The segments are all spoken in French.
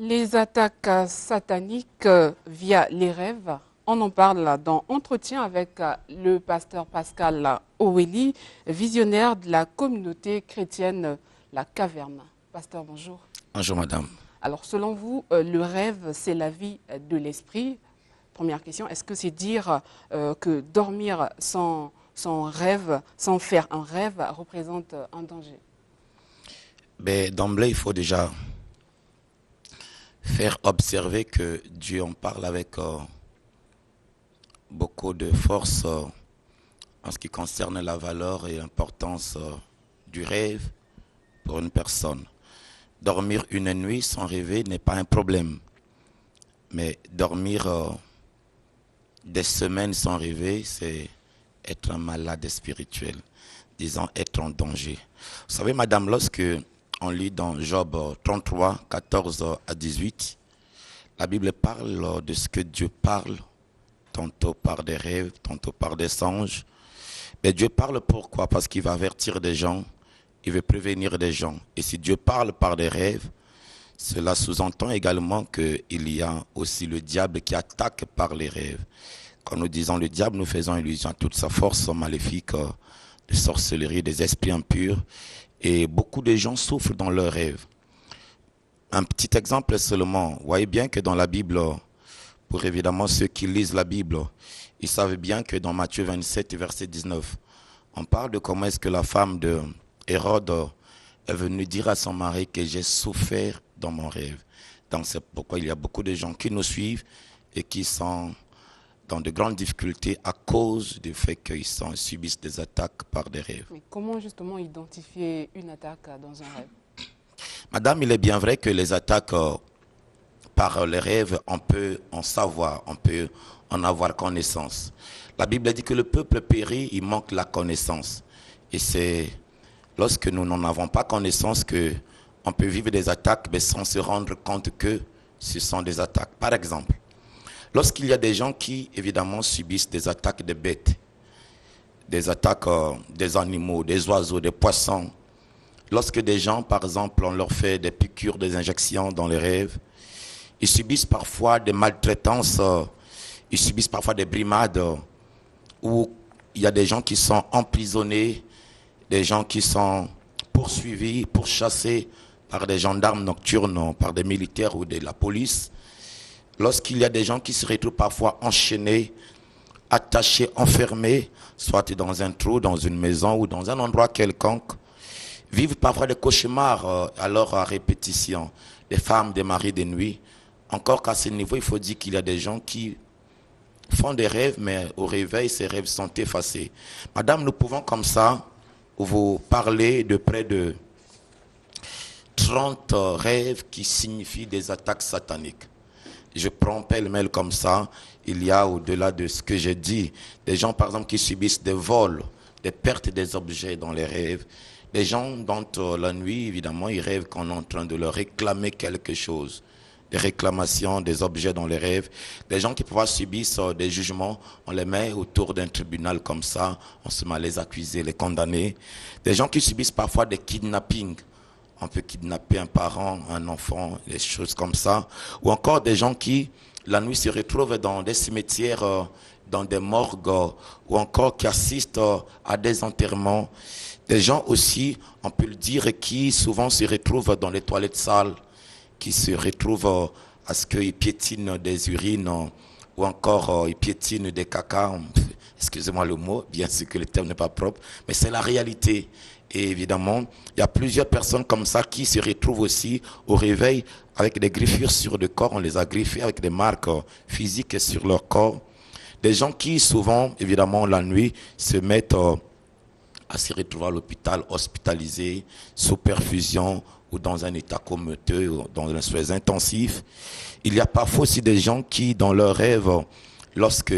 Les attaques sataniques via les rêves, on en parle dans Entretien avec le pasteur Pascal Oweli, visionnaire de la communauté chrétienne La Caverne. Pasteur, bonjour. Bonjour madame. Alors selon vous, le rêve, c'est la vie de l'esprit. Première question, est-ce que c'est dire que dormir sans rêve, sans faire un rêve, représente un danger? D'emblée, il faut déjà faire observer que Dieu en parle avec beaucoup de force en ce qui concerne la valeur et l'importance du rêve pour une personne. Dormir une nuit sans rêver n'est pas un problème, mais dormir des semaines sans rêver, c'est être un malade spirituel, disons être en danger. Vous savez, madame, lorsque on lit dans Job 33, 14 à 18, la Bible parle de ce que Dieu parle, tantôt par des rêves, tantôt par des songes. Mais Dieu parle pourquoi? Parce qu'il va avertir des gens, il veut prévenir des gens. Et si Dieu parle par des rêves, cela sous-entend également qu'il y a aussi le diable qui attaque par les rêves. Quand nous disons le diable, nous faisons allusion à toute sa force maléfique de sorcellerie, des esprits impurs. Et beaucoup de gens souffrent dans leurs rêves. Un petit exemple seulement. Vous voyez bien que dans la Bible, pour évidemment ceux qui lisent la Bible, ils savent bien que dans Matthieu 27, verset 19, on parle de comment est-ce que la femme de Hérode est venue dire à son mari que j'ai souffert dans mon rêve. Donc c'est pourquoi il y a beaucoup de gens qui nous suivent et qui sont dans de grandes difficultés à cause du fait qu'ils subissent des attaques par des rêves. Mais comment justement identifier une attaque dans un rêve? Madame, il est bien vrai que les attaques par les rêves, on peut en savoir, on peut en avoir connaissance. La Bible dit que le peuple périt, il manque la connaissance. Et c'est lorsque nous n'en avons pas connaissance qu'on peut vivre des attaques mais sans se rendre compte que ce sont des attaques. Par exemple, lorsqu'il y a des gens qui, évidemment, subissent des attaques de bêtes, des attaques des animaux, des oiseaux, des poissons, lorsque des gens, par exemple, on leur fait des piqûres, des injections dans les rêves, ils subissent parfois des maltraitances, ils subissent parfois des brimades, où il y a des gens qui sont emprisonnés, des gens qui sont poursuivis, pourchassés par des gendarmes nocturnes, par des militaires ou de la police. Lorsqu'il y a des gens qui se retrouvent parfois enchaînés, attachés, enfermés, soit dans un trou, dans une maison ou dans un endroit quelconque, vivent parfois des cauchemars alors à répétition, des femmes, des maris de nuit. Encore qu'à ce niveau, il faut dire qu'il y a des gens qui font des rêves, mais au réveil, ces rêves sont effacés. Madame, nous pouvons comme ça vous parler de près de 30 rêves qui signifient des attaques sataniques. Je prends pêle-mêle comme ça, il y a au-delà de ce que j'ai dit, des gens par exemple qui subissent des vols, des pertes des objets dans les rêves, des gens dont la nuit évidemment ils rêvent qu'on est en train de leur réclamer quelque chose, des réclamations, des objets dans les rêves, des gens qui parfois subissent des jugements, on les met autour d'un tribunal comme ça, on se met à les accuser, les condamner, des gens qui subissent parfois des kidnappings. On peut kidnapper un parent, un enfant, des choses comme ça. Ou encore des gens qui, la nuit, se retrouvent dans des cimetières, dans des morgues, ou encore qui assistent à des enterrements. Des gens aussi, on peut le dire, qui souvent se retrouvent dans les toilettes sales, qui se retrouvent à ce qu'ils piétinent des urines, ou encore ils piétinent des cacas. Excusez-moi le mot, bien sûr que le terme n'est pas propre, mais c'est la réalité. Et évidemment, il y a plusieurs personnes comme ça qui se retrouvent aussi au réveil avec des griffures sur le corps. On les a griffés avec des marques physiques sur leur corps. Des gens qui souvent, évidemment, la nuit, se mettent à se retrouver à l'hôpital, hospitalisés, sous perfusion ou dans un état comateux, dans un soins intensif. Il y a parfois aussi des gens qui, dans leurs rêves, lorsque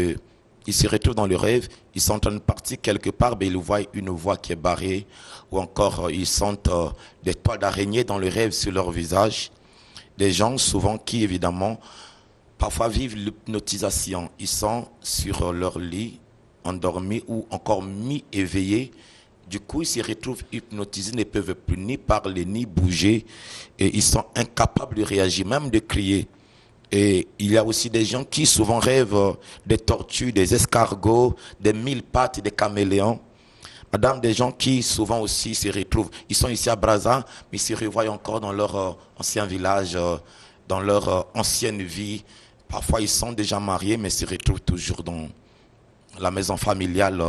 ils se retrouvent dans le rêve, ils sont en train de partir quelque part, mais ils voient une voie qui est barrée, ou encore ils sentent des toiles d'araignée dans le rêve sur leur visage. Des gens souvent qui, évidemment, parfois vivent l'hypnotisation. Ils sont sur leur lit, endormis ou encore mi-éveillés, Du coup, ils se retrouvent hypnotisés, ne peuvent plus ni parler, ni bouger. Et ils sont incapables de réagir, même de crier. Et il y a aussi des gens qui souvent rêvent des tortues, des escargots, des mille pattes, des caméléons. Madame, des gens qui souvent aussi se retrouvent, ils sont ici à Brazza, mais ils se revoient encore dans leur ancien village, dans leur ancienne vie. Parfois, ils sont déjà mariés, mais se retrouvent toujours dans la maison familiale,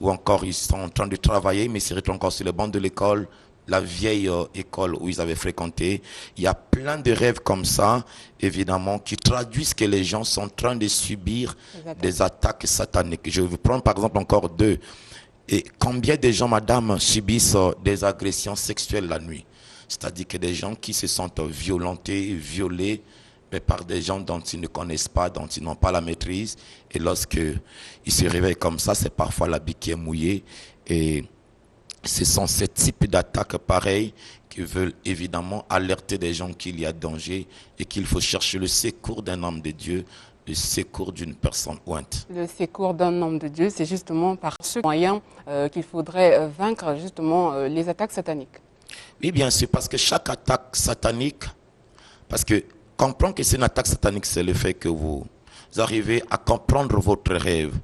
ou encore ils sont en train de travailler, mais ils se retrouvent encore sur le banc de l'école, la vieille école où ils avaient fréquenté. Il y a plein de rêves comme ça, évidemment, qui traduisent que les gens sont en train de subir des attaques sataniques. Je vais vous prendre par exemple encore deux. Et combien de gens, madame, subissent des agressions sexuelles la nuit? C'est-à-dire que des gens qui se sentent violentés, violés, mais par des gens dont ils ne connaissent pas, dont ils n'ont pas la maîtrise. Et lorsque ils se réveillent comme ça, c'est parfois l'habit qui est mouillé. Et ce sont ces types d'attaques pareilles qui veulent évidemment alerter des gens qu'il y a danger et qu'il faut chercher le secours d'un homme de Dieu, le secours d'une personne ointe. Le secours d'un homme de Dieu, c'est justement par ce moyen qu'il faudrait vaincre justement les attaques sataniques. Oui, bien sûr, parce que chaque attaque satanique, parce que comprendre que c'est une attaque satanique, c'est le fait que vous arrivez à comprendre votre rêve,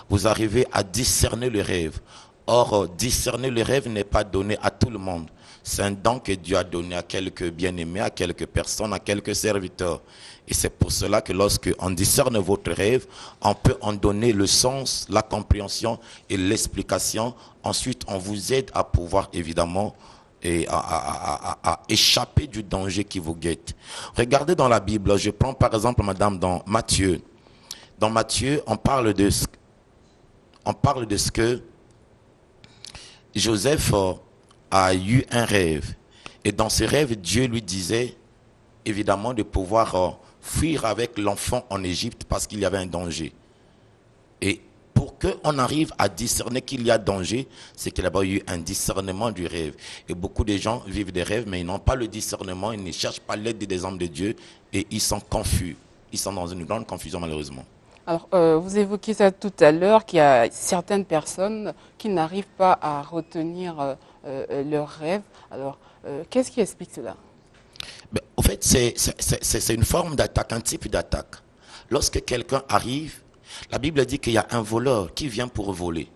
vous arrivez à discerner le rêve. Or, discerner le rêve n'est pas donné à tout le monde. C'est un don que Dieu a donné à quelques bien-aimés, à quelques personnes, à quelques serviteurs. Et c'est pour cela que lorsque on discerne votre rêve, on peut en donner le sens, la compréhension et l'explication. Ensuite, on vous aide à pouvoir évidemment à échapper du danger qui vous guette. Regardez dans la Bible, je prends par exemple, madame, dans Matthieu. Dans Matthieu, on parle de ce que Joseph a eu un rêve. Et dans ce rêve, Dieu lui disait, évidemment, de pouvoir fuir avec l'enfant en Égypte parce qu'il y avait un danger. Et pour qu'on arrive à discerner qu'il y a danger, c'est qu'il y a eu un discernement du rêve. Et beaucoup de gens vivent des rêves, mais ils n'ont pas le discernement, ils ne cherchent pas l'aide des hommes de Dieu et ils sont confus. Ils sont dans une grande confusion, malheureusement. Alors, vous évoquiez ça tout à l'heure, qu'il y a certaines personnes qui n'arrivent pas à retenir leurs rêves. Alors, qu'est-ce qui explique cela? Ben, en fait, c'est une forme d'attaque, un type d'attaque. Lorsque quelqu'un arrive, la Bible dit qu'il y a un voleur qui vient pour voler.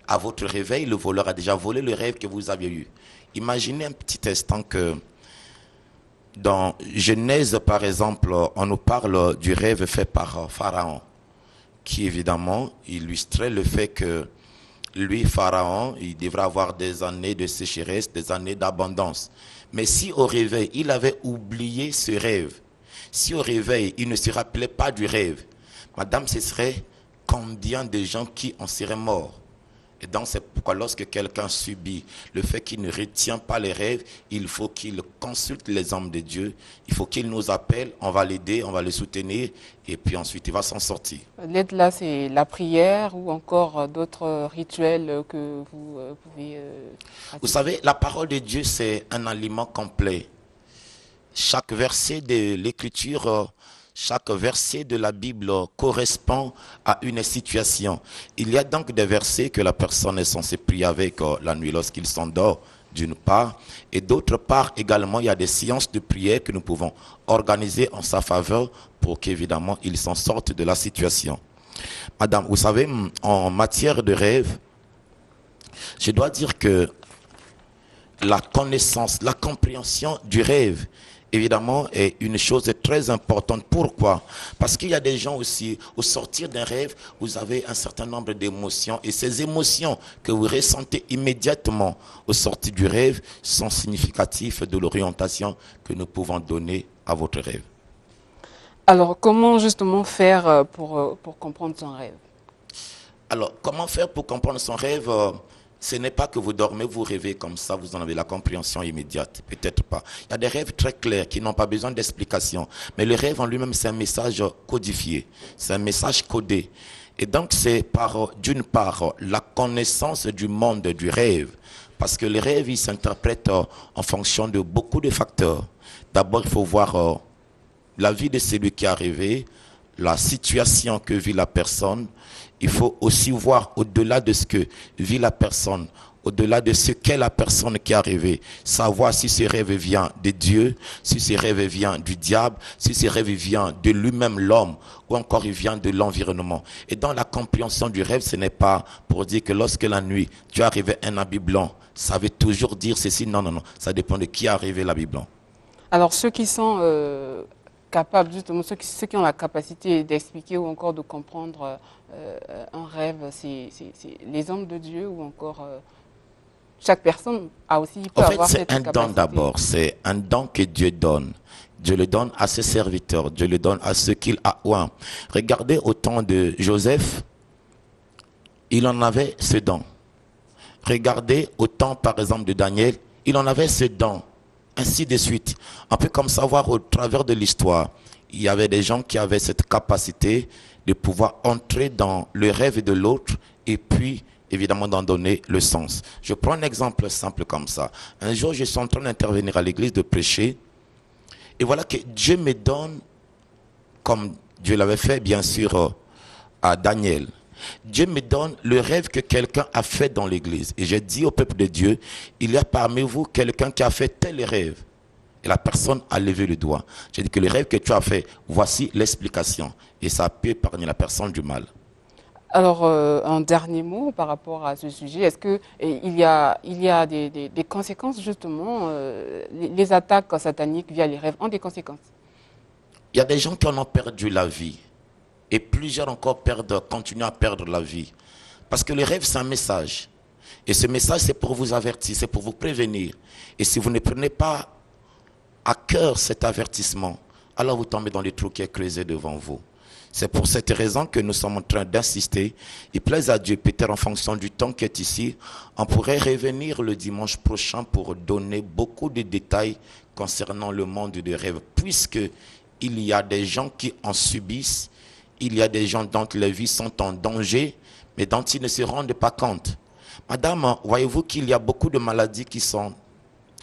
À votre réveil, le voleur a déjà volé le rêve que vous aviez eu. Imaginez un petit instant que dans Genèse, par exemple, on nous parle du rêve fait par Pharaon, qui évidemment illustrait le fait que lui, Pharaon, il devrait avoir des années de sécheresse, des années d'abondance. Mais si au réveil, il avait oublié ce rêve, si au réveil, il ne se rappelait pas du rêve, madame, ce serait combien de gens qui en seraient morts? Et donc c'est pourquoi lorsque quelqu'un subit le fait qu'il ne retient pas les rêves, il faut qu'il consulte les hommes de Dieu, il faut qu'il nous appelle, on va l'aider, on va le soutenir et puis ensuite il va s'en sortir. L'aide là, c'est la prière ou encore d'autres rituels que vous pouvez pratiquer. Vous savez, la parole de Dieu, c'est un aliment complet. Chaque verset de l'Écriture, chaque verset de la Bible correspond à une situation. Il y a donc des versets que la personne est censée prier avec la nuit lorsqu'il s'endort, d'une part. Et d'autre part, également, il y a des séances de prière que nous pouvons organiser en sa faveur pour qu'évidemment, il s'en sorte de la situation. Madame, vous savez, en matière de rêve, je dois dire que la connaissance, la compréhension du rêve, évidemment, est une chose très importante. Pourquoi? Parce qu'il y a des gens aussi, au sortir d'un rêve, vous avez un certain nombre d'émotions. Et ces émotions que vous ressentez immédiatement au sortir du rêve sont significatives de l'orientation que nous pouvons donner à votre rêve. Alors, comment justement faire pour comprendre son rêve? Alors, comment faire pour comprendre son rêve? Ce n'est pas que vous dormez, vous rêvez comme ça, vous en avez la compréhension immédiate. Peut-être pas. Il y a des rêves très clairs qui n'ont pas besoin d'explication. Mais le rêve en lui-même, c'est un message codifié. C'est un message codé. Et donc, c'est d'une part, la connaissance du monde du rêve. Parce que le rêve, il s'interprète en fonction de beaucoup de facteurs. D'abord, il faut voir la vie de celui qui a rêvé, la situation que vit la personne. Il faut aussi voir au-delà de ce que vit la personne, au-delà de ce qu'est la personne qui est rêvé, savoir si ce rêve vient de Dieu, si ce rêve vient du diable, si ce rêve vient de lui-même l'homme, ou encore il vient de l'environnement. Et dans la compréhension du rêve, ce n'est pas pour dire que lorsque la nuit, tu as rêvé un habit blanc, ça veut toujours dire ceci. Non, non, non. Ça dépend de qui a rêvé l'habit blanc. Alors ceux qui sont capables, justement, ceux qui ont la capacité d'expliquer ou encore de comprendre un rêve, c'est les hommes de Dieu ou encore chaque personne a aussi peut En fait, avoir cette c'est un capacité. don d'abord. C'est un don que Dieu donne. Dieu le donne à ses serviteurs. Dieu le donne à ceux qu'il a oint. Regardez au temps de Joseph, il en avait ce don. Regardez au temps, par exemple, de Daniel, il en avait ce don. Ainsi de suite. On peut comme savoir au travers de l'histoire, il y avait des gens qui avaient cette capacité de pouvoir entrer dans le rêve de l'autre et puis évidemment d'en donner le sens. Je prends un exemple simple comme ça. Un jour, je suis en train d'intervenir à l'église, de prêcher, et voilà que Dieu me donne, comme Dieu l'avait fait bien sûr à Daniel, Dieu me donne le rêve que quelqu'un a fait dans l'église. Et j'ai dit au peuple de Dieu, il y a parmi vous quelqu'un qui a fait tel rêve. Et la personne a levé le doigt. J'ai dit que le rêve que tu as fait, voici l'explication. Et ça peut épargner la personne du mal. Alors, un dernier mot par rapport à ce sujet. Est-ce qu'il y a des conséquences, justement, les attaques sataniques via les rêves ont des conséquences? Il y a des gens qui en ont perdu la vie. Et plusieurs encore continuent à perdre la vie. Parce que le rêve, c'est un message. Et ce message, c'est pour vous avertir, c'est pour vous prévenir. Et si vous ne prenez pas à cœur cet avertissement, alors vous tombez dans le trou qui est creusé devant vous. C'est pour cette raison que nous sommes en train d'insister. Il plaise à Dieu, peut-être en fonction du temps qui est ici, on pourrait revenir le dimanche prochain pour donner beaucoup de détails concernant le monde des rêves, puisque il y a des gens qui en subissent, il y a des gens dont les vies sont en danger, mais dont ils ne se rendent pas compte. Madame, voyez-vous qu'il y a beaucoup de maladies qui sont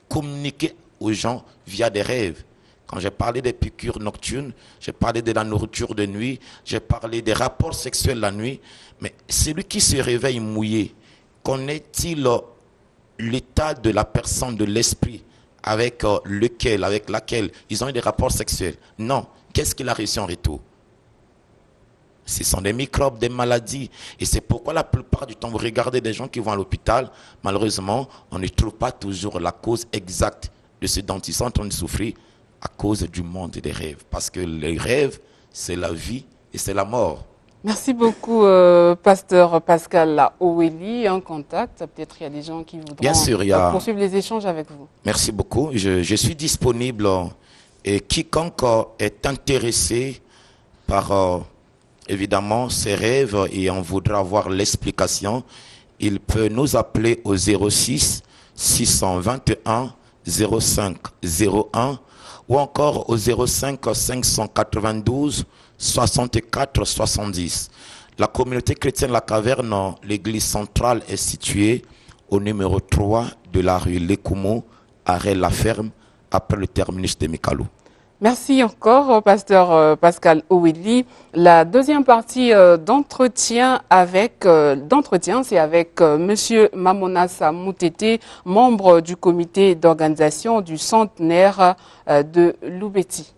communiquées aux gens via des rêves. Quand j'ai parlé des piqûres nocturnes, j'ai parlé de la nourriture de nuit, j'ai parlé des rapports sexuels la nuit. Mais celui qui se réveille mouillé, connaît-il l'état de la personne, de l'esprit avec laquelle ils ont eu des rapports sexuels? Non. Qu'est-ce qu'il a reçu en retour? Ce sont des microbes, des maladies. Et c'est pourquoi la plupart du temps, vous regardez des gens qui vont à l'hôpital, malheureusement, on ne trouve pas toujours la cause exacte de ce dont ils sont en train de souffrir, à cause du monde des rêves. Parce que les rêves, c'est la vie et c'est la mort. Merci beaucoup, pasteur Pascal Oweli. En contact, peut-être il y a des gens qui voudront Bien sûr, poursuivre les échanges avec vous. Merci beaucoup. Je suis disponible et quiconque est intéressé par évidemment ces rêves et on voudra avoir l'explication, il peut nous appeler au 06 621 05 01 ou encore au 05 592 64 70. La communauté chrétienne La Caverne, l'église centrale, est située au numéro 3 de la rue Lekoumo, arrêt La Ferme, après le terminus de Mikalo. Merci encore, pasteur Pascal Oweli. La deuxième partie d'entretien, c'est avec monsieur Mamonassa Moutete, membre du comité d'organisation du centenaire de Loubeti.